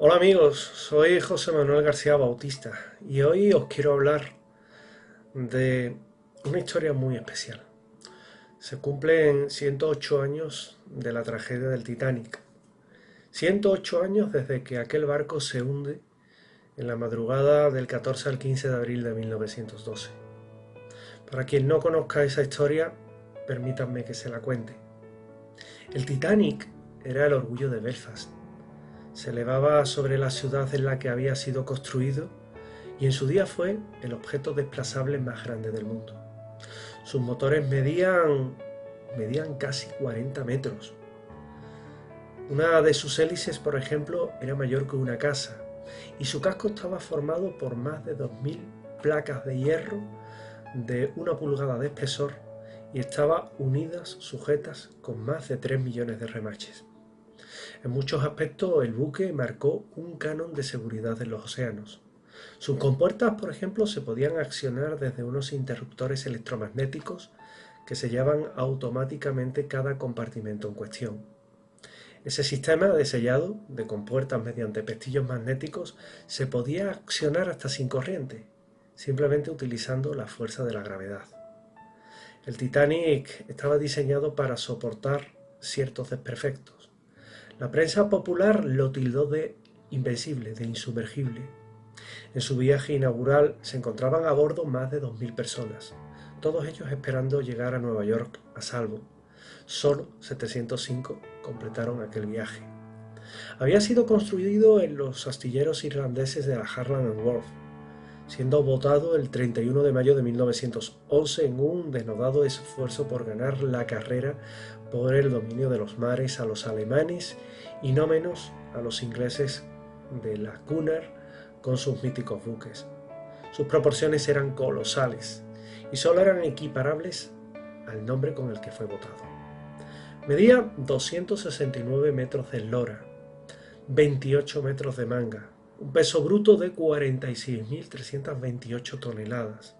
Hola amigos, soy José Manuel García Bautista y hoy os quiero hablar de una historia muy especial. Se cumplen 108 años de la tragedia del Titanic. 108 años desde que aquel barco se hunde en la madrugada del 14 al 15 de abril de 1912. Para quien no conozca esa historia, permítanme que se la cuente. El Titanic era el orgullo de Belfast. Se elevaba sobre la ciudad en la que había sido construido y en su día fue el objeto desplazable más grande del mundo. Sus motores medían casi 40 metros. Una de sus hélices, por ejemplo, era mayor que una casa y su casco estaba formado por más de 2000 placas de hierro de 1 pulgada de espesor y estaba sujetas con más de 3 millones de remaches. En muchos aspectos el buque marcó un canon de seguridad en los océanos. Sus compuertas, por ejemplo, se podían accionar desde unos interruptores electromagnéticos que sellaban automáticamente cada compartimento en cuestión. Ese sistema de sellado de compuertas mediante pestillos magnéticos se podía accionar hasta sin corriente, simplemente utilizando la fuerza de la gravedad. El Titanic estaba diseñado para soportar ciertos desperfectos. La prensa popular lo tildó de invencible, de insumergible. En su viaje inaugural se encontraban a bordo más de 2000 personas, todos ellos esperando llegar a Nueva York a salvo. Solo 705 completaron aquel viaje. Había sido construido en los astilleros irlandeses de la Harland and Wolff, siendo votado el 31 de mayo de 1911 en un denodado esfuerzo por ganar la carrera por el dominio de los mares a los alemanes y no menos a los ingleses de la Cunard con sus míticos buques. Sus proporciones eran colosales y solo eran equiparables al nombre con el que fue votado. Medía 269 metros de eslora, 28 metros de manga, un peso bruto de 46.328 toneladas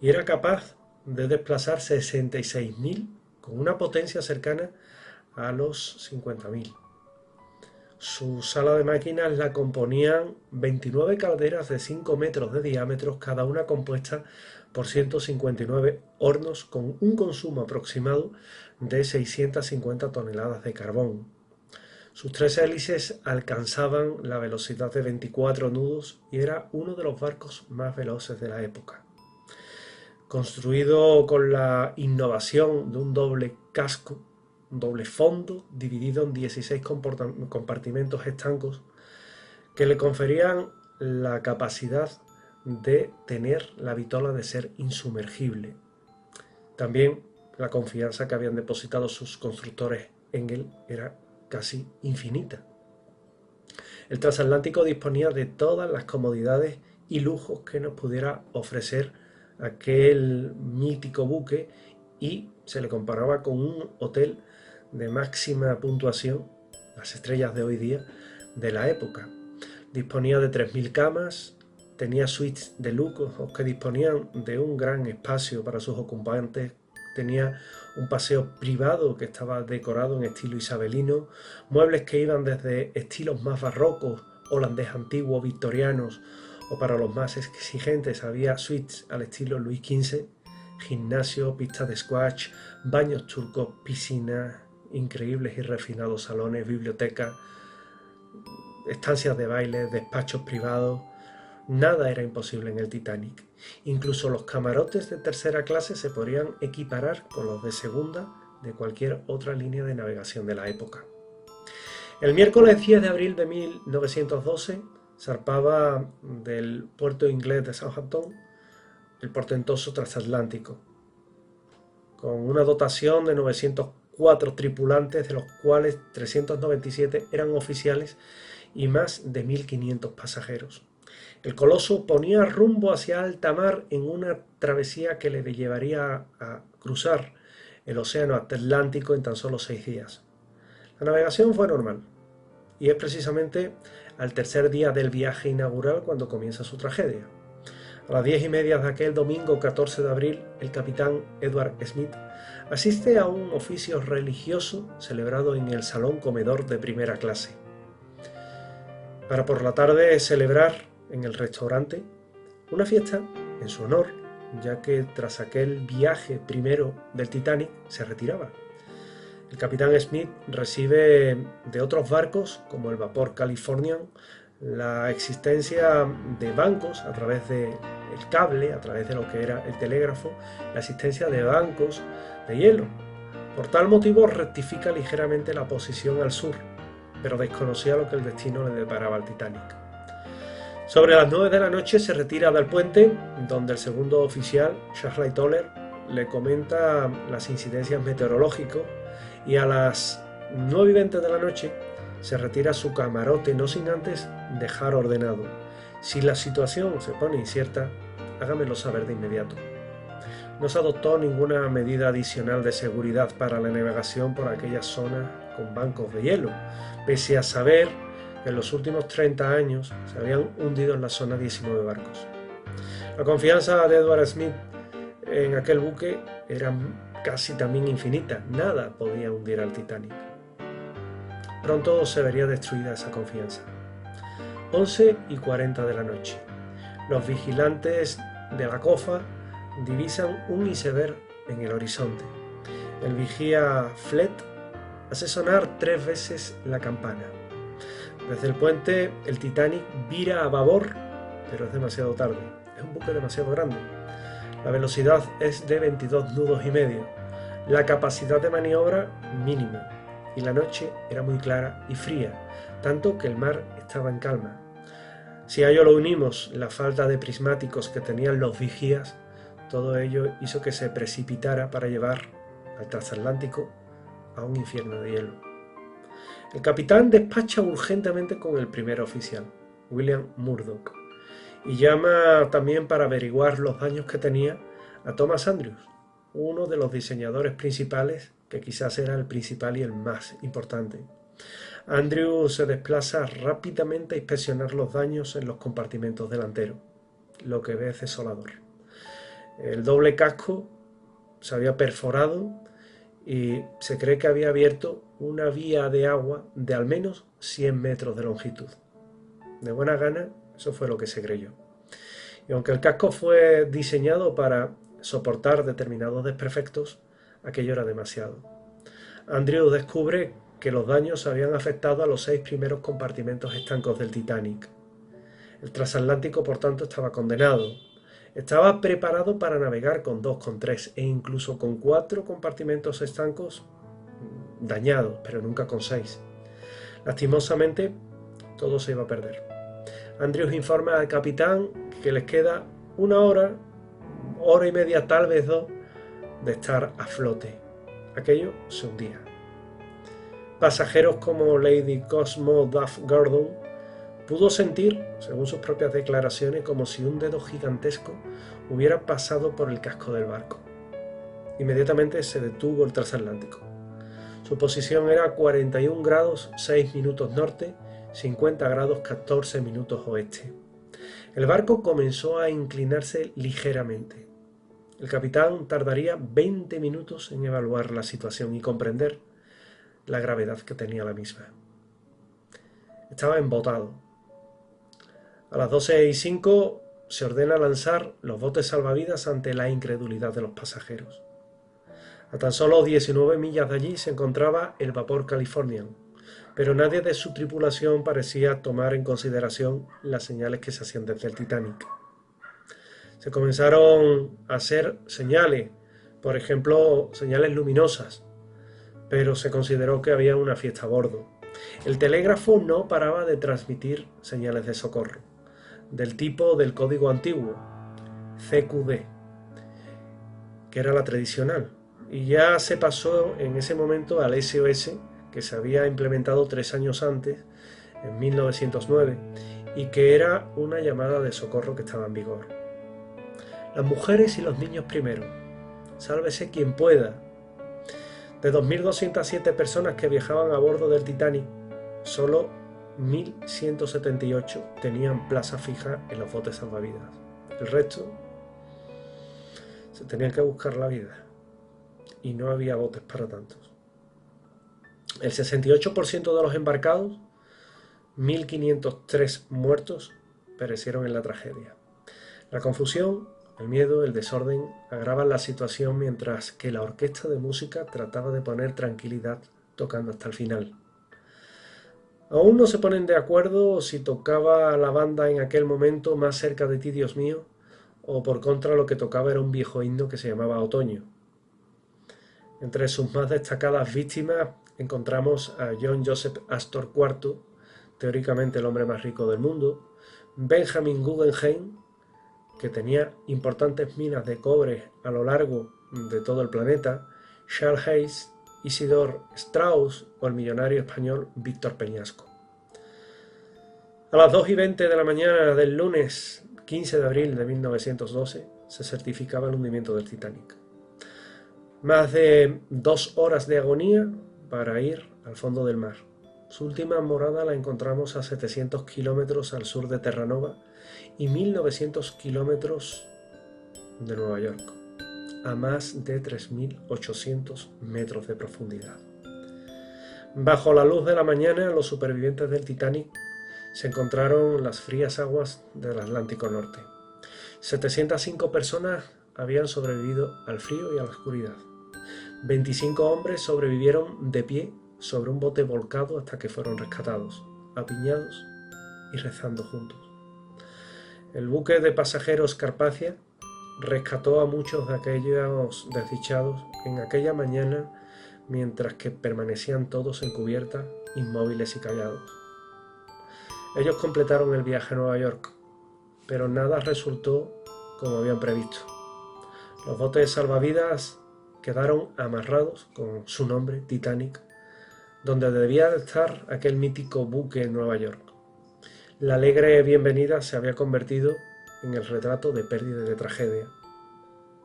y era capaz de desplazar 66.000 con una potencia cercana a los 50.000. Su sala de máquinas la componían 29 calderas de 5 metros de diámetro, cada una compuesta por 159 hornos con un consumo aproximado de 650 toneladas de carbón. Sus 3 hélices alcanzaban la velocidad de 24 nudos y era uno de los barcos más veloces de la época. Construido con la innovación de un doble casco, un doble fondo dividido en 16 compartimentos estancos que le conferían la capacidad de tener la vitola de ser insumergible. También la confianza que habían depositado sus constructores en él era casi infinita. El transatlántico disponía de todas las comodidades y lujos que nos pudiera ofrecer aquel mítico buque y se le comparaba con un hotel de máxima puntuación, las estrellas de hoy día, de la época. Disponía de 3000 camas, tenía suites de lujo que disponían de un gran espacio para sus ocupantes, tenía un paseo privado que estaba decorado en estilo isabelino, muebles que iban desde estilos más barrocos, holandés antiguo, victorianos, o para los más exigentes había suites al estilo Luis XV, gimnasio, pistas de squash, baños turcos, piscinas, increíbles y refinados salones, biblioteca, estancias de baile, despachos privados. Nada era imposible en el Titanic. Incluso los camarotes de tercera clase se podrían equiparar con los de segunda de cualquier otra línea de navegación de la época. El miércoles 10 de abril de 1912 zarpaba del puerto inglés de Southampton el portentoso transatlántico, con una dotación de 904 tripulantes, de los cuales 397 eran oficiales y más de 1500 pasajeros. El coloso ponía rumbo hacia alta mar en una travesía que le llevaría a cruzar el océano Atlántico en tan solo 6 días. La navegación fue normal y es precisamente al tercer día del viaje inaugural cuando comienza su tragedia. A las 10:30 de aquel domingo 14 de abril, el capitán Edward Smith asiste a un oficio religioso celebrado en el salón comedor de primera clase. para por la tarde celebrar en el restaurante una fiesta en su honor, ya que tras aquel viaje primero del Titanic se retiraba. El capitán Smith recibe de otros barcos, como el vapor Californian, la existencia de bancos a través del cable, a través de lo que era el telégrafo, la existencia de bancos de hielo. Por tal motivo rectifica ligeramente la posición al sur, pero desconocía lo que el destino le deparaba al Titanic. Sobre las 9 de la noche se retira del puente, donde el segundo oficial, Charles Toller, le comenta las incidencias meteorológicas, y a las 9:20 de la noche se retira a su camarote, no sin antes dejar ordenado: si la situación se pone incierta, hágamelo saber de inmediato. No se adoptó ninguna medida adicional de seguridad para la navegación por aquellas zonas con bancos de hielo, pese a saber que en los últimos 30 años se habían hundido en la zona 19 barcos. La confianza de Edward Smith en aquel buque era casi también infinita. Nada podía hundir al Titanic. Pronto se vería destruida esa confianza. 11:40 de la noche. Los vigilantes de la cofa divisan un iceberg en el horizonte. El vigía Flett hace sonar 3 veces la campana. Desde el puente el Titanic vira a babor, pero es demasiado tarde. Es un buque demasiado grande. La velocidad es de 22 nudos y medio. La capacidad de maniobra mínima. Y la noche era muy clara y fría, tanto que el mar estaba en calma. Si a ello lo unimos la falta de prismáticos que tenían los vigías, todo ello hizo que se precipitara para llevar al transatlántico a un infierno de hielo. El capitán despacha urgentemente con el primer oficial, William Murdoch, y llama también para averiguar los daños que tenía a Thomas Andrews, uno de los diseñadores principales, que quizás era el principal y el más importante. Andrews se desplaza rápidamente a inspeccionar los daños en los compartimentos delanteros. Lo que ve es desolador. El doble casco se había perforado y se cree que había abierto una vía de agua de al menos 100 metros de longitud. De buena gana, eso fue lo que se creyó. Y aunque el casco fue diseñado para soportar determinados desperfectos, aquello era demasiado. Andrews descubre que los daños habían afectado a los 6 primeros compartimentos estancos del Titanic. El transatlántico, por tanto, estaba condenado. Estaba preparado para navegar con 2, con 3 e incluso con 4 compartimentos estancos dañados, pero nunca con 6. Lastimosamente, todo se iba a perder. Andrews informa al capitán que les queda 1 hora, hora y media, tal vez 2, de estar a flote. Aquello se hundía. Pasajeros como Lady Cosmo Duff Gordon pudo sentir, según sus propias declaraciones, como si un dedo gigantesco hubiera pasado por el casco del barco. Inmediatamente se detuvo el transatlántico. Su posición era 41 grados 6 minutos norte, 50 grados 14 minutos oeste. El barco comenzó a inclinarse ligeramente. El capitán tardaría 20 minutos en evaluar la situación y comprender la gravedad que tenía la misma. Estaba embotado. A las 12:05 se ordena lanzar los botes salvavidas ante la incredulidad de los pasajeros. A tan solo 19 millas de allí se encontraba el vapor Californian, pero nadie de su tripulación parecía tomar en consideración las señales que se hacían desde el Titanic. Se comenzaron a hacer señales, por ejemplo, señales luminosas, pero se consideró que había una fiesta a bordo. El telégrafo no paraba de transmitir señales de socorro, del tipo del código antiguo, CQD, que era la tradicional, y ya se pasó en ese momento al SOS, que se había implementado 3 años antes, en 1909, y que era una llamada de socorro que estaba en vigor. Las mujeres y los niños primero. Sálvese quien pueda. De 2.207 personas que viajaban a bordo del Titanic, solo 1.178 tenían plaza fija en los botes salvavidas. El resto se tenían que buscar la vida y no había botes para tantos. El 68% de los embarcados 1.503 muertos perecieron en la tragedia. La confusión, el miedo, el desorden agravan la situación mientras que la orquesta de música trataba de poner tranquilidad tocando hasta el final. Aún no se ponen de acuerdo si tocaba la banda en aquel momento Más cerca de ti, Dios mío, o por contra lo que tocaba era un viejo himno que se llamaba Otoño. Entre sus más destacadas víctimas encontramos a John Joseph Astor IV, teóricamente el hombre más rico del mundo, Benjamin Guggenheim, que tenía importantes minas de cobre a lo largo de todo el planeta, Charles Hayes, Isidor Strauss o el millonario español Víctor Peñasco. A las 2:20 de la mañana del lunes 15 de abril de 1912 se certificaba el hundimiento del Titanic. Más de 2 horas de agonía para ir al fondo del mar. Su última morada la encontramos a 700 kilómetros al sur de Terranova y 1900 kilómetros de Nueva York, a más de 3.800 metros de profundidad. Bajo la luz de la mañana, los supervivientes del Titanic se encontraron en las frías aguas del Atlántico Norte. 705 personas habían sobrevivido al frío y a la oscuridad. 25 hombres sobrevivieron de pie sobre un bote volcado hasta que fueron rescatados, apiñados y rezando juntos. El buque de pasajeros Carpathia rescató a muchos de aquellos desdichados en aquella mañana mientras que permanecían todos en cubierta, inmóviles y callados. Ellos completaron el viaje a Nueva York, pero nada resultó como habían previsto. Los botes salvavidas quedaron amarrados con su nombre, Titanic, donde debía de estar aquel mítico buque en Nueva York. La alegre bienvenida se había convertido en el retrato de pérdida y de tragedia.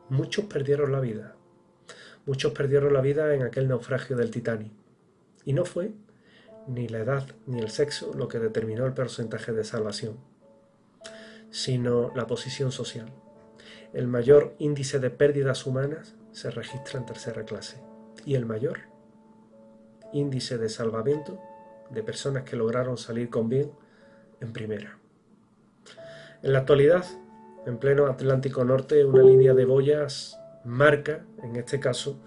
Muchos perdieron la vida. Muchos perdieron la vida en aquel naufragio del Titanic. Y no fue ni la edad ni el sexo lo que determinó el porcentaje de salvación, sino la posición social. El mayor índice de pérdidas humanas se registra en tercera clase y el mayor índice de salvamento de personas que lograron salir con bien en primera. En la actualidad, en pleno Atlántico Norte, una línea de boyas marca, en este caso,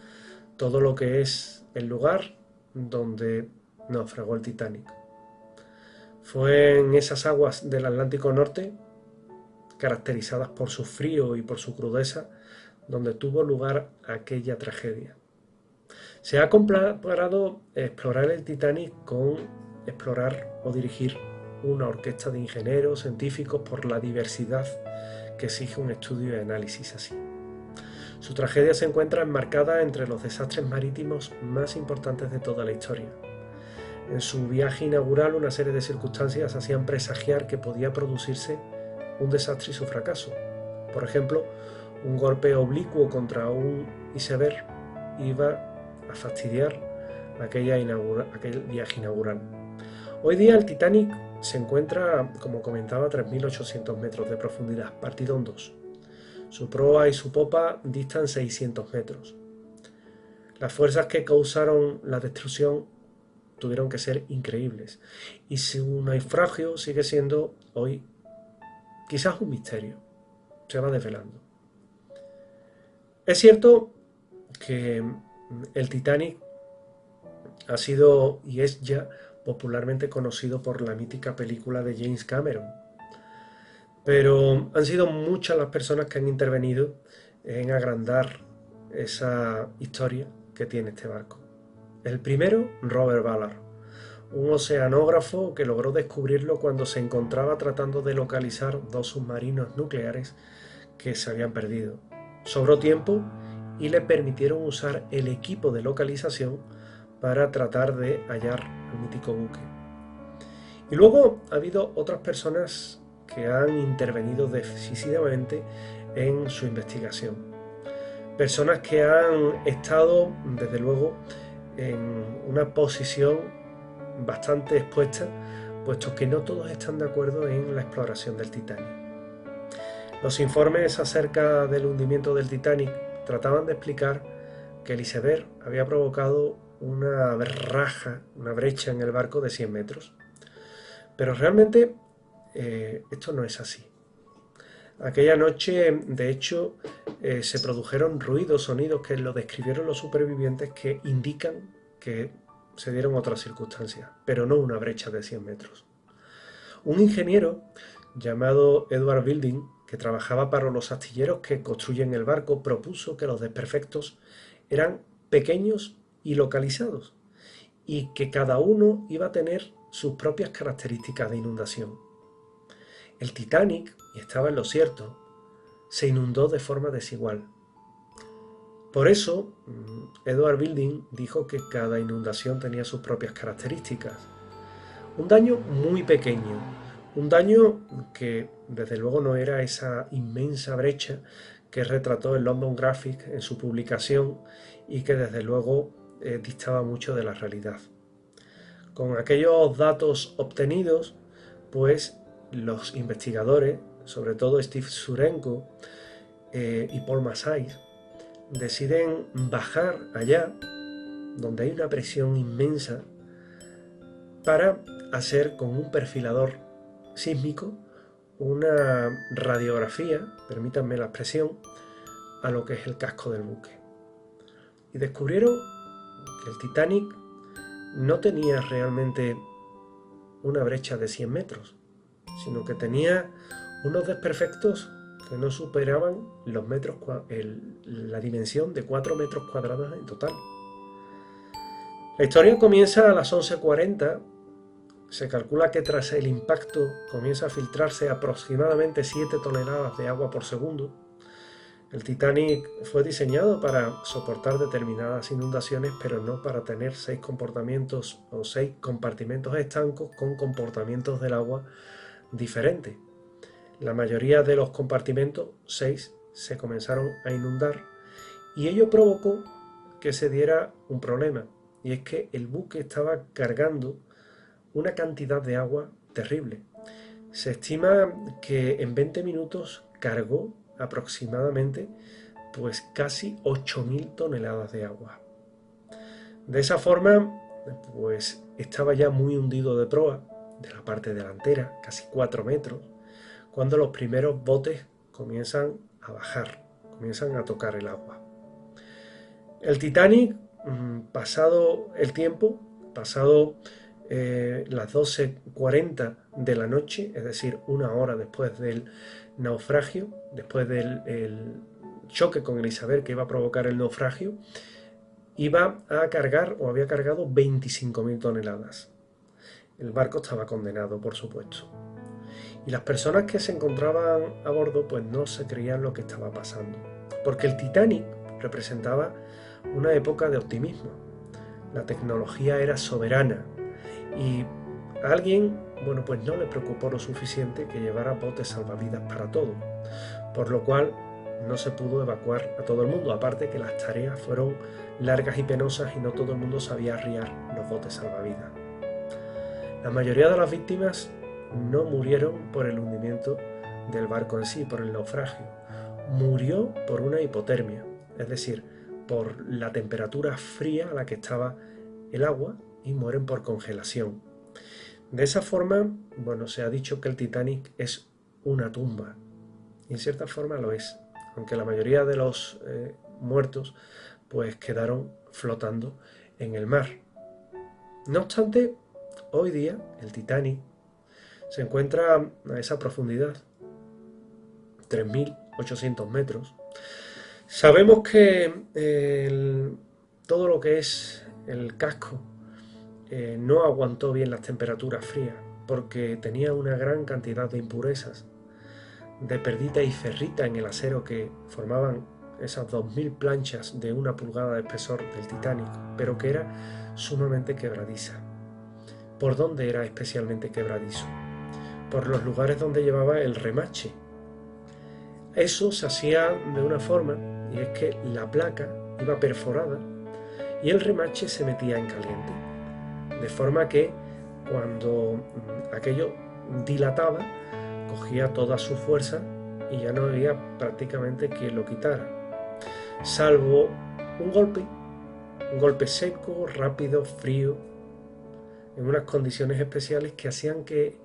todo lo que es el lugar donde naufragó el Titanic. Fue en esas aguas del Atlántico Norte, caracterizadas por su frío y por su crudeza, donde tuvo lugar aquella tragedia. Se ha comparado explorar el Titanic con explorar o dirigir una orquesta de ingenieros, científicos, por la diversidad que exige un estudio y análisis así. Su tragedia se encuentra enmarcada entre los desastres marítimos más importantes de toda la historia. En su viaje inaugural, una serie de circunstancias hacían presagiar que podía producirse un desastre y su fracaso. Por ejemplo, un golpe oblicuo contra un iceberg iba a fastidiar aquel viaje inaugural. Hoy día el Titanic se encuentra, como comentaba, a 3.800 metros de profundidad, partido en dos. Su proa y su popa distan 600 metros. Las fuerzas que causaron la destrucción tuvieron que ser increíbles, y su naufragio sigue siendo hoy quizás un misterio. Se va desvelando. Es cierto que el Titanic ha sido y es ya popularmente conocido por la mítica película de James Cameron, pero han sido muchas las personas que han intervenido en agrandar esa historia que tiene este barco. El primero, Robert Ballard, un oceanógrafo que logró descubrirlo cuando se encontraba tratando de localizar 2 submarinos nucleares que se habían perdido. Sobró tiempo y le permitieron usar el equipo de localización para tratar de hallar el mítico buque. Y luego ha habido otras personas que han intervenido decisivamente en su investigación. Personas que han estado, desde luego, en una posición bastante expuesta, puesto que no todos están de acuerdo en la exploración del Titanic. Los informes acerca del hundimiento del Titanic trataban de explicar que el iceberg había provocado una raja, una brecha en el barco de 100 metros. Pero realmente esto no es así. Aquella noche, de hecho, se produjeron ruidos, sonidos que lo describieron los supervivientes que indican que se dieron otras circunstancias, pero no una brecha de 100 metros. Un ingeniero llamado Edward Building, que trabajaba para los astilleros que construyen el barco, propuso que los desperfectos eran pequeños y localizados, y que cada uno iba a tener sus propias características de inundación. El Titanic, y estaba en lo cierto, se inundó de forma desigual. Por eso, Edward Building dijo que cada inundación tenía sus propias características. Un daño muy pequeño, un daño que desde luego no era esa inmensa brecha que retrató el London Graphic en su publicación y que desde luego distaba mucho de la realidad. Con aquellos datos obtenidos, pues los investigadores, sobre todo Steve Surenko y Paul Massais, deciden bajar allá, donde hay una presión inmensa, para hacer con un perfilador sísmico una radiografía, permítanme la expresión, a lo que es el casco del buque. Y descubrieron que el Titanic no tenía realmente una brecha de 100 metros, sino que tenía unos desperfectos que no superaban los metros, la dimensión de 4 metros cuadrados en total. La historia comienza a las 11:40. Se calcula que tras el impacto comienza a filtrarse aproximadamente 7 toneladas de agua por segundo. El Titanic fue diseñado para soportar determinadas inundaciones, pero no para tener 6 compartimentos estancos con comportamientos del agua diferentes. La mayoría de los compartimentos, 6, se comenzaron a inundar y ello provocó que se diera un problema, y es que el buque estaba cargando una cantidad de agua terrible. Se estima que en 20 minutos cargó aproximadamente pues casi 8.000 toneladas de agua. De esa forma, pues estaba ya muy hundido de proa, de la parte delantera, casi 4 metros, cuando los primeros botes comienzan a bajar, comienzan a tocar el agua. El Titanic, pasado el tiempo, pasado las 12:40 de la noche, es decir, una hora después del naufragio, después del choque con el iceberg que iba a provocar el naufragio, iba a cargar o había cargado 25.000 toneladas. El barco estaba condenado, por supuesto. Y las personas que se encontraban a bordo pues no se creían lo que estaba pasando, porque el Titanic representaba una época de optimismo. La tecnología era soberana y a alguien, bueno, pues no le preocupó lo suficiente que llevara botes salvavidas para todo, por lo cual no se pudo evacuar a todo el mundo, aparte que las tareas fueron largas y penosas y no todo el mundo sabía arriar los botes salvavidas. La mayoría de las víctimas no murieron por el hundimiento del barco en sí, por el naufragio. Murió por una hipotermia, es decir, por la temperatura fría a la que estaba el agua, y mueren por congelación. De esa forma, bueno, se ha dicho que el Titanic es una tumba, y en cierta forma lo es, aunque la mayoría de los muertos pues quedaron flotando en el mar. No obstante, hoy día el Titanic se encuentra a esa profundidad, 3.800 metros. Sabemos que todo lo que es el casco no aguantó bien las temperaturas frías, porque tenía una gran cantidad de impurezas, de perdita y ferrita en el acero que formaban esas 2.000 planchas de 1 pulgada de espesor del Titanic, pero que era sumamente quebradiza. ¿Por dónde era especialmente quebradizo? Por los lugares donde llevaba el remache. Eso se hacía de una forma, y es que la placa iba perforada y el remache se metía en caliente, de forma que cuando aquello dilataba cogía toda su fuerza y ya no había prácticamente quien lo quitara, salvo un golpe seco, rápido, frío, en unas condiciones especiales que hacían que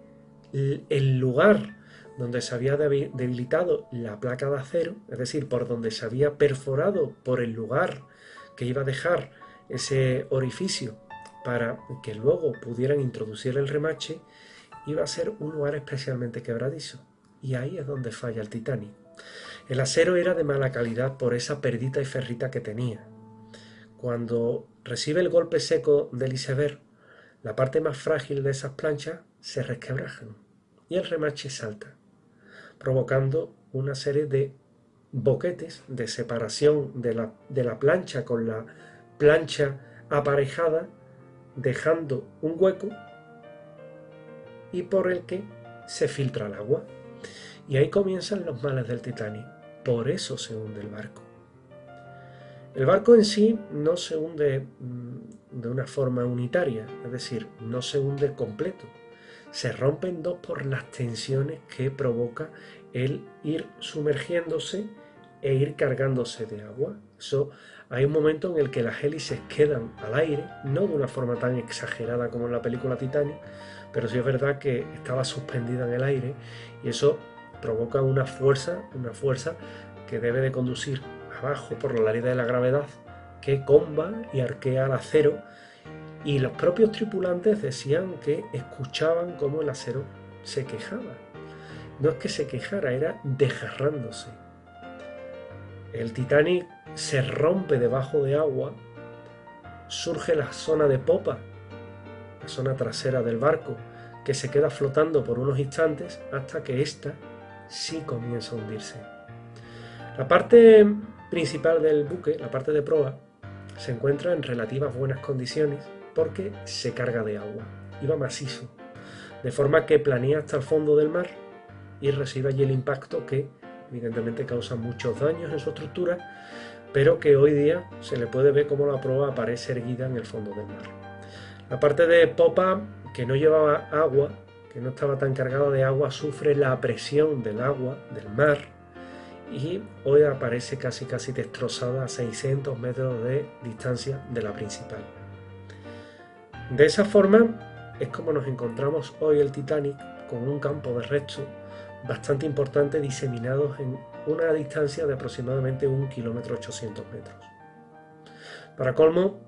el lugar donde se había debilitado la placa de acero, es decir, por donde se había perforado, por el lugar que iba a dejar ese orificio para que luego pudieran introducir el remache, iba a ser un lugar especialmente quebradizo. Y ahí es donde falla el Titanic. El acero era de mala calidad por esa perdita y ferrita que tenía. Cuando recibe el golpe seco del iceberg, la parte más frágil de esas planchas se resquebrajan y el remache salta, provocando una serie de boquetes de separación de la plancha con la plancha aparejada, dejando un hueco y por el que se filtra el agua. Y ahí comienzan los males del Titanic. Por eso se hunde el barco. El barco en sí no se hunde de una forma unitaria, es decir, no se hunde completo. Se rompe en dos por las tensiones que provoca el ir sumergiéndose e ir cargándose de agua. Eso, hay un momento en el que las hélices quedan al aire, no de una forma tan exagerada como en la película Titanic, pero sí es verdad que estaba suspendida en el aire y eso provoca una fuerza que debe de conducir abajo por la ley de la gravedad, que comba y arquea el acero, y los propios tripulantes decían que escuchaban cómo el acero se quejaba. No es que se quejara, era desgarrándose. El Titanic se rompe debajo de agua, surge la zona de popa, la zona trasera del barco, que se queda flotando por unos instantes hasta que ésta sí comienza a hundirse. La parte principal del buque, la parte de proa, se encuentra en relativas buenas condiciones porque se carga de agua, iba macizo, de forma que planea hasta el fondo del mar y recibe allí el impacto que evidentemente causa muchos daños en su estructura, pero que hoy día se le puede ver como la proa aparece erguida en el fondo del mar. La parte de popa, que no llevaba agua, que no estaba tan cargada de agua, sufre la presión del agua, del mar, y hoy aparece casi destrozada a 600 metros de distancia de la principal. De esa forma es como nos encontramos hoy el Titanic, con un campo de restos bastante importante diseminados en una distancia de aproximadamente 1,8 km. Para colmo,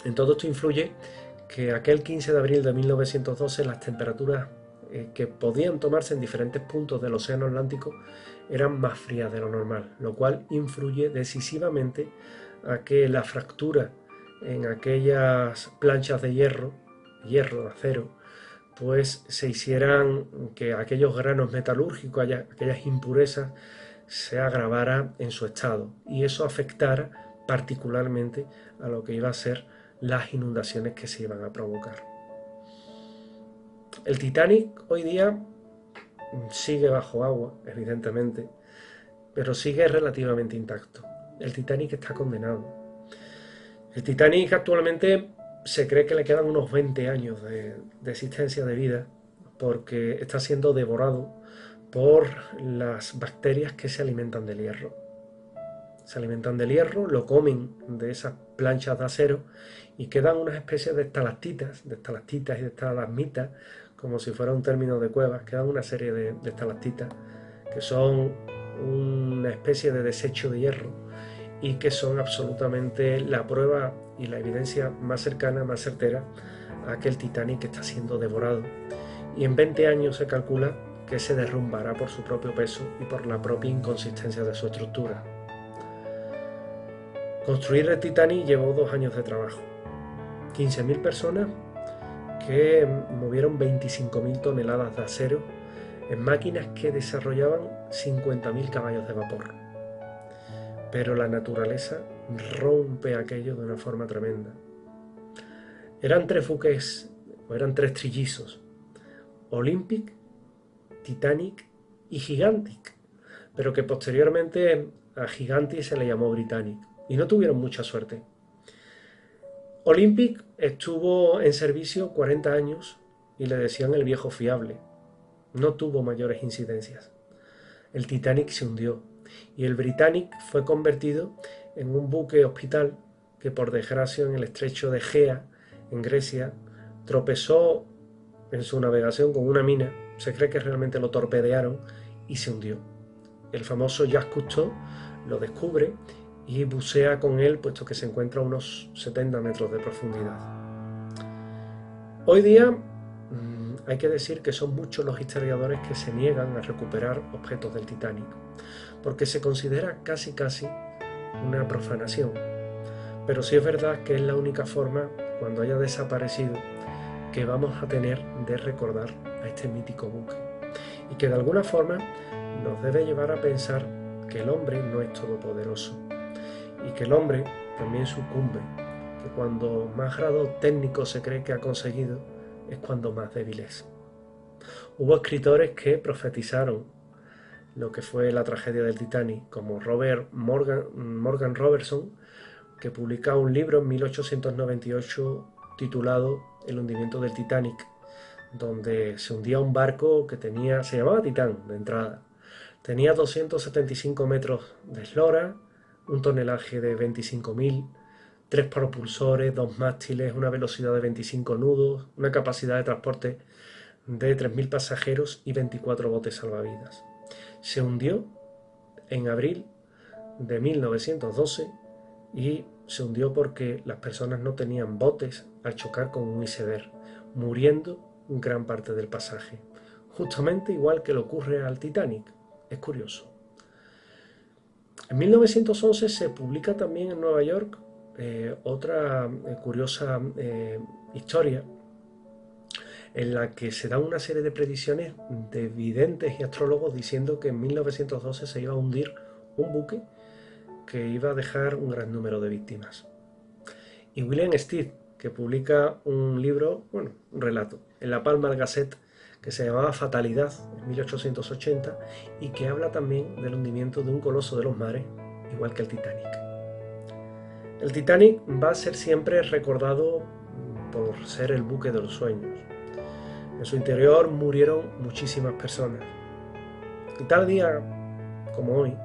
en todo esto influye que aquel 15 de abril de 1912 las temperaturas que podían tomarse en diferentes puntos del océano Atlántico eran más frías de lo normal, lo cual influye decisivamente a que la fractura en aquellas planchas de hierro de acero, pues se hicieran que aquellos granos metalúrgicos, aquellas impurezas, se agravara en su estado y eso afectara particularmente a lo que iba a ser las inundaciones que se iban a provocar. El Titanic hoy día sigue bajo agua, evidentemente, pero sigue relativamente intacto. El Titanic está condenado. El Titanic actualmente se cree que le quedan unos 20 años de existencia de vida porque está siendo devorado por las bacterias que se alimentan del hierro. Se alimentan del hierro, lo comen de esas planchas de acero y quedan unas especies de estalactitas y de estalagmitas, como si fuera un término de cuevas. Quedan una serie de estalactitas que son una especie de desecho de hierro y que son absolutamente la prueba y la evidencia más cercana, más certera a que el Titanic está siendo devorado. Y en 20 años se calcula que se derrumbará por su propio peso y por la propia inconsistencia de su estructura. Construir el Titanic llevó 2 años de trabajo. 15.000 personas que movieron 25.000 toneladas de acero en máquinas que desarrollaban 50.000 caballos de vapor. Pero la naturaleza rompe aquello de una forma tremenda. Eran 3 buques, o eran 3 trillizos: Olympic, Titanic y Gigantic, pero que posteriormente a Gigantic se le llamó Britannic, y no tuvieron mucha suerte. Olympic estuvo en servicio 40 años y le decían el viejo fiable. No tuvo mayores incidencias. El Titanic se hundió y el Britannic fue convertido en un buque hospital que, por desgracia, en el estrecho de Egea, en Grecia, tropezó en su navegación con una mina Se cree que realmente lo torpedearon y se hundió. El famoso Jacques Cousteau lo descubre y bucea con él, puesto que se encuentra a unos 70 metros de profundidad. Hoy día hay que decir que son muchos los historiadores que se niegan a recuperar objetos del Titanic, porque se considera casi una profanación. Pero sí es verdad que es la única forma, cuando haya desaparecido, que vamos a tener de recordar a este mítico buque, y que de alguna forma nos debe llevar a pensar que el hombre no es todopoderoso, y que el hombre también sucumbe, que cuando más grado técnico se cree que ha conseguido, es cuando más débil es. Hubo escritores que profetizaron lo que fue la tragedia del Titanic, como Robert Morgan Robertson, que publica un libro en 1898 titulado El hundimiento del Titanic, donde se hundía un barco que se llamaba Titán de entrada. Tenía 275 metros de eslora, un tonelaje de 25.000, 3 propulsores, 2 mástiles, una velocidad de 25 nudos, una capacidad de transporte de 3.000 pasajeros y 24 botes salvavidas. Se hundió en abril de 1912 y se hundió porque las personas no tenían botes al chocar con un iceberg, muriendo gran parte del pasaje. Justamente igual que le ocurre al Titanic. Es curioso. En 1911 se publica también en Nueva York otra curiosa historia en la que se dan una serie de predicciones de videntes y astrólogos diciendo que en 1912 se iba a hundir un buque que iba a dejar un gran número de víctimas. Y William Stead, que publica un libro, un relato, en la Palma Gazette, que se llamaba Fatalidad, en 1880, y que habla también del hundimiento de un coloso de los mares, igual que el Titanic. El Titanic va a ser siempre recordado por ser el buque de los sueños. En su interior murieron muchísimas personas. Y tal día como hoy,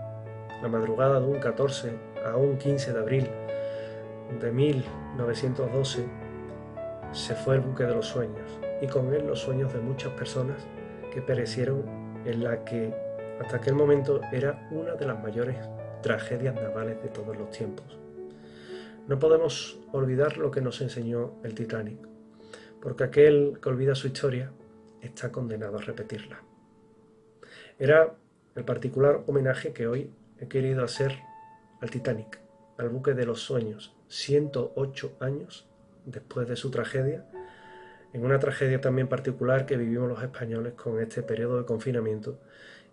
la madrugada de un 14 a un 15 de abril de 1912, se fue el buque de los sueños, y con él los sueños de muchas personas que perecieron en la que hasta aquel momento era una de las mayores tragedias navales de todos los tiempos. No podemos olvidar lo que nos enseñó el Titanic, porque aquel que olvida su historia está condenado a repetirla. Era el particular homenaje que hoy he querido hacer al Titanic, al buque de los sueños, 108 años después de su tragedia, en una tragedia también particular que vivimos los españoles con este periodo de confinamiento,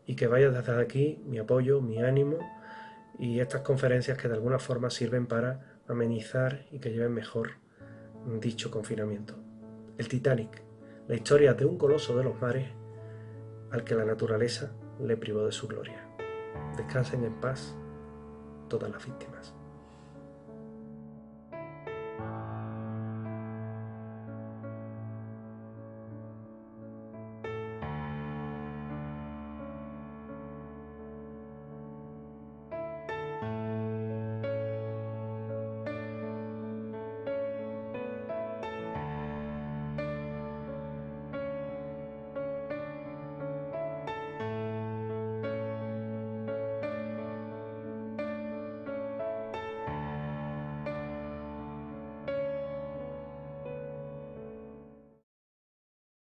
y que vaya desde aquí mi apoyo, mi ánimo y estas conferencias que de alguna forma sirven para amenizar y que lleven mejor dicho confinamiento. El Titanic, la historia de un coloso de los mares al que la naturaleza le privó de su gloria. Descansen en paz todas las víctimas.